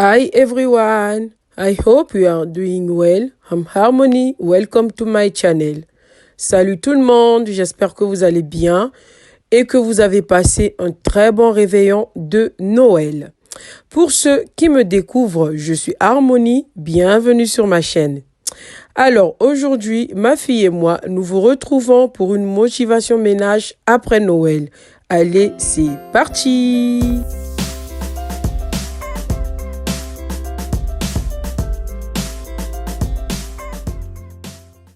Hi everyone, I hope you are doing well. I'm Harmony, welcome to my channel. Salut tout le monde, j'espère que vous allez bien et que vous avez passé un très bon réveillon de Noël. Pour ceux qui me découvrent, je suis Harmony, bienvenue sur ma chaîne. Alors aujourd'hui, ma fille et moi, nous vous retrouvons pour une motivation ménage après Noël. Allez, c'est parti!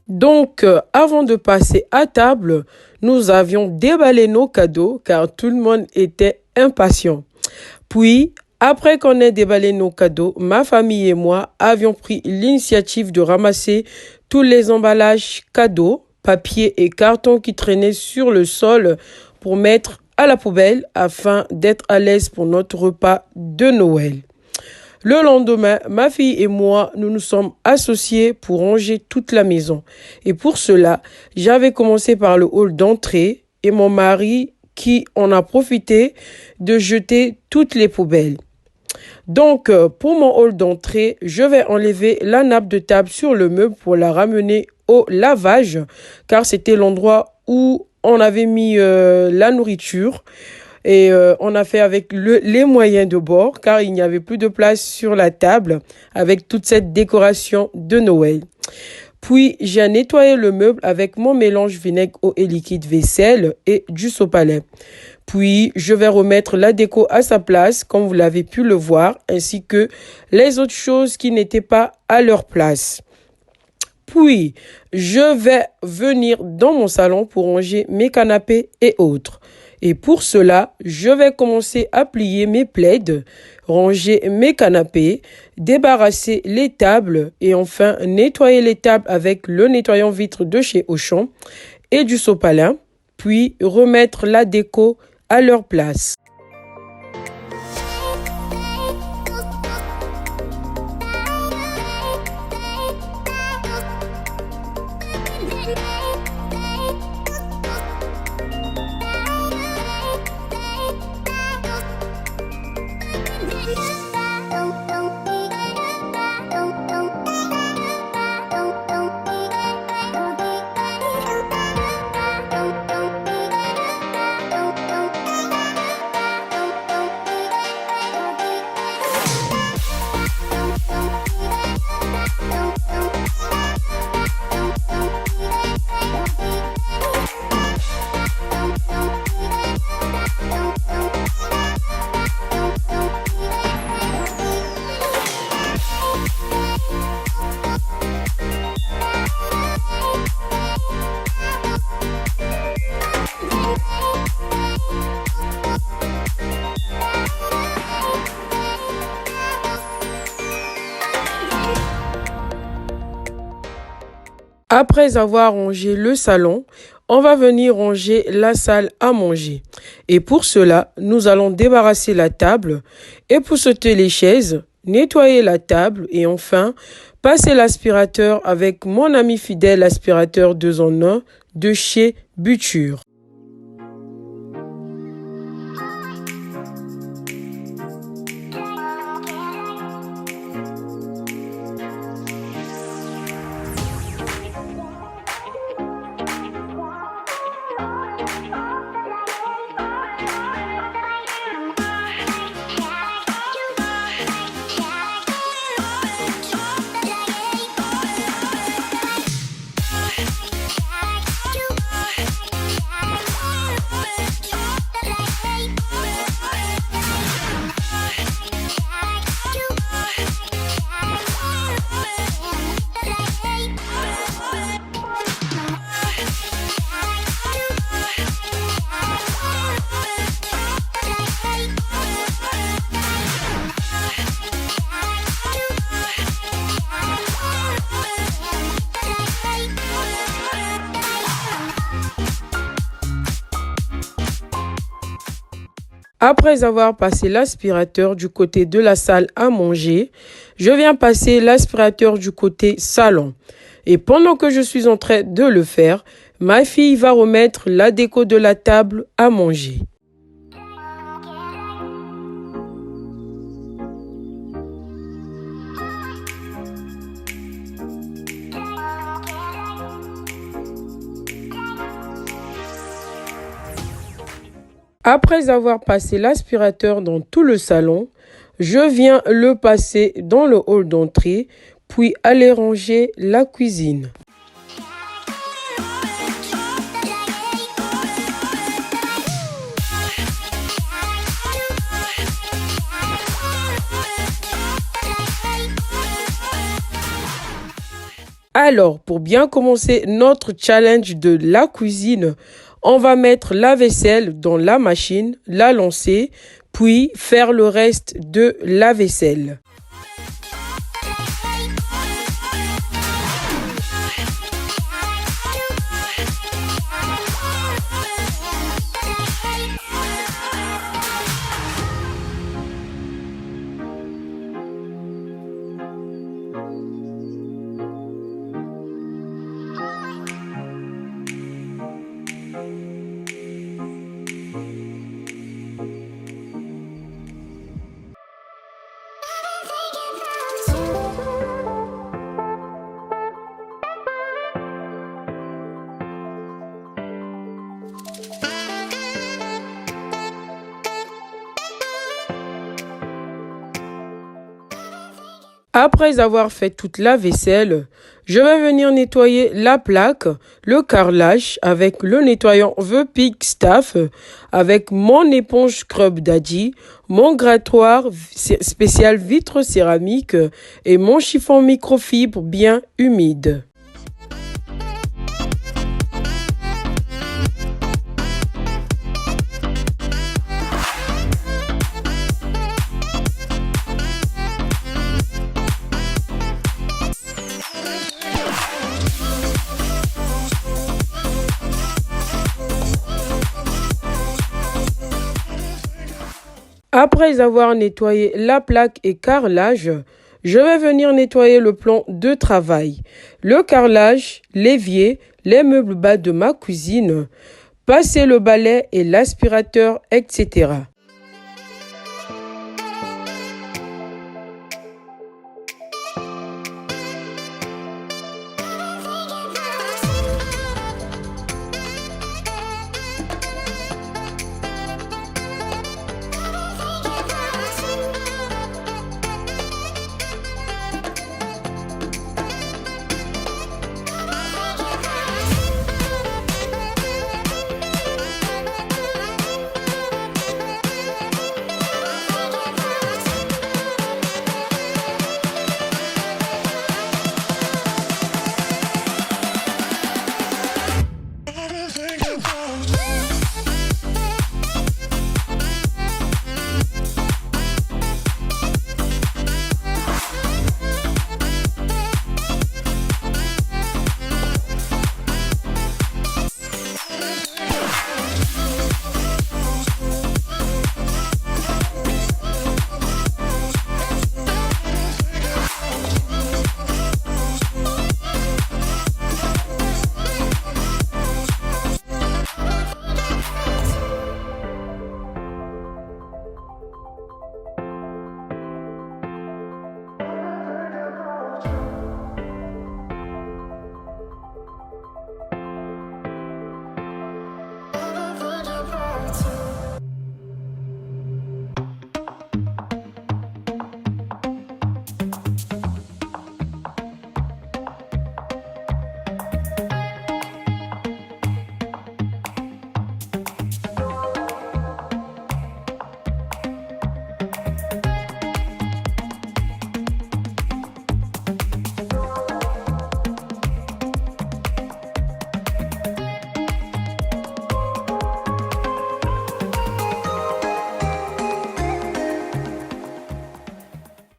Donc, avant de passer à table, nous avions déballé nos cadeaux car tout le monde était impatient. Puis, après qu'on ait déballé nos cadeaux, ma famille et moi avions pris l'initiative de ramasser tous les emballages cadeaux, papier et carton qui traînaient sur le sol pour mettre à la poubelle afin d'être à l'aise pour notre repas de Noël. Le lendemain, ma fille et moi, nous nous sommes associés pour ranger toute la maison. Et pour cela, j'avais commencé par le hall d'entrée et mon mari qui en a profité de jeter toutes les poubelles. Donc, pour mon hall d'entrée, je vais enlever la nappe de table sur le meuble pour la ramener au lavage, car c'était l'endroit où on avait mis la nourriture. Et on a fait avec les moyens de bord car il n'y avait plus de place sur la table avec toute cette décoration de Noël. Puis j'ai nettoyé le meuble avec mon mélange vinaigre eau et liquide vaisselle et du sopalin. Puis je vais remettre la déco à sa place comme vous l'avez pu le voir ainsi que les autres choses qui n'étaient pas à leur place. Puis, je vais venir dans mon salon pour ranger mes canapés et autres. Et pour cela, je vais commencer à plier mes plaids, ranger mes canapés, débarrasser les tables et enfin nettoyer les tables avec le nettoyant vitre de chez Auchan et du sopalin, puis remettre la déco à leur place. Après avoir rangé le salon, on va venir ranger la salle à manger. Et pour cela, nous allons débarrasser la table, épousseter les chaises, nettoyer la table et enfin passer l'aspirateur avec mon ami fidèle aspirateur 2 en 1 de chez Buture. Après avoir passé l'aspirateur du côté de la salle à manger, je viens passer l'aspirateur du côté salon. Et pendant que je suis en train de le faire, ma fille va remettre la déco de la table à manger. Après avoir passé l'aspirateur dans tout le salon, je viens le passer dans le hall d'entrée, puis aller ranger la cuisine. Alors, pour bien commencer notre challenge de la cuisine, on va mettre la vaisselle dans la machine, la lancer, puis faire le reste de la vaisselle. Après avoir fait toute la vaisselle, je vais venir nettoyer la plaque, le carrelage avec le nettoyant The Pig Staff, avec mon éponge Scrub Daddy, mon grattoir spécial vitre céramique et mon chiffon microfibre bien humide. Après avoir nettoyé la plaque et carrelage, je vais venir nettoyer le plan de travail, le carrelage, l'évier, les meubles bas de ma cuisine, passer le balai et l'aspirateur, etc.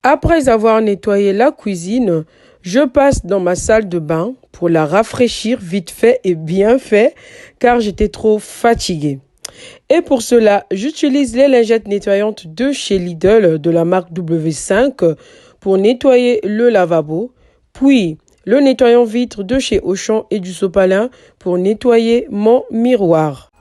Après avoir nettoyé la cuisine, je passe dans ma salle de bain pour la rafraîchir vite fait et bien fait car j'étais trop fatiguée. Et pour cela, j'utilise les lingettes nettoyantes de chez Lidl de la marque W5 pour nettoyer le lavabo, puis le nettoyant vitre de chez Auchan et du Sopalin pour nettoyer mon miroir.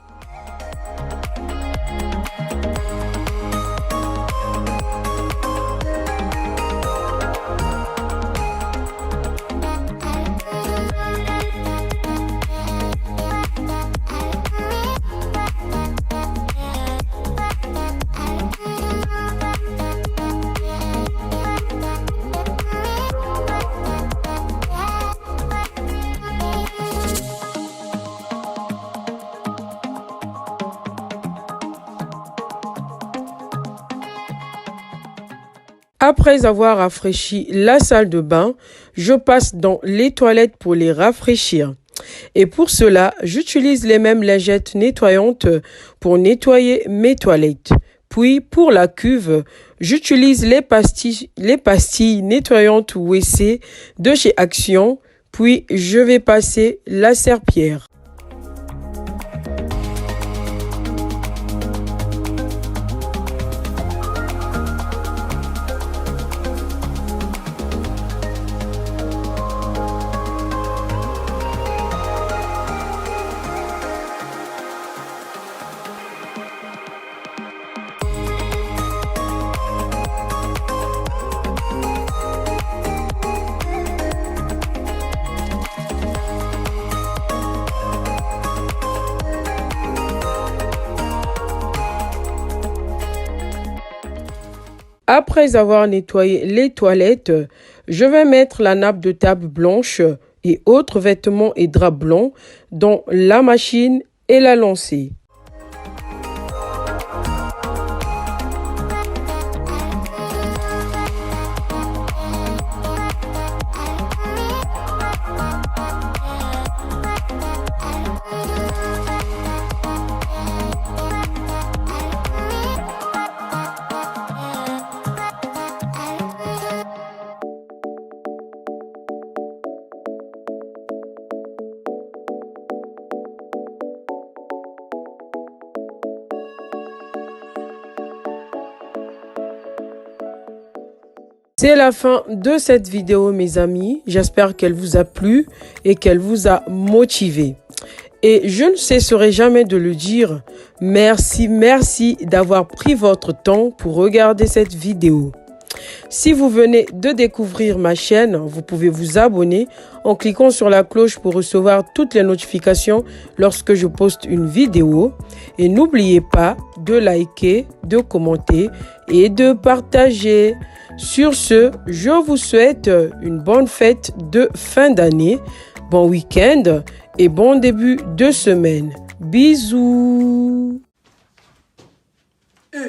Après avoir rafraîchi la salle de bain, je passe dans les toilettes pour les rafraîchir. Et pour cela, j'utilise les mêmes lingettes nettoyantes pour nettoyer mes toilettes. Puis, pour la cuve, j'utilise les pastilles nettoyantes WC de chez Action. Puis, je vais passer la serpillière. Après avoir nettoyé les toilettes, je vais mettre la nappe de table blanche et autres vêtements et draps blancs dans la machine et la lancer. C'est la fin de cette vidéo, mes amis. J'espère qu'elle vous a plu et qu'elle vous a motivé. Et je ne cesserai jamais de le dire. Merci d'avoir pris votre temps pour regarder cette vidéo. Si vous venez de découvrir ma chaîne, vous pouvez vous abonner en cliquant sur la cloche pour recevoir toutes les notifications lorsque je poste une vidéo. Et n'oubliez pas de liker, de commenter et de partager. Sur ce, je vous souhaite une bonne fête de fin d'année, bon week-end et bon début de semaine. Bisous. Donc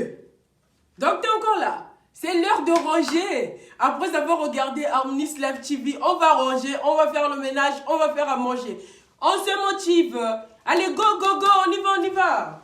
t'es encore là? C'est l'heure de ranger. Après avoir regardé Harmonies Live TV, on va ranger, on va faire le ménage, on va faire à manger. On se motive. Allez, go, go, go, on y va, on y va.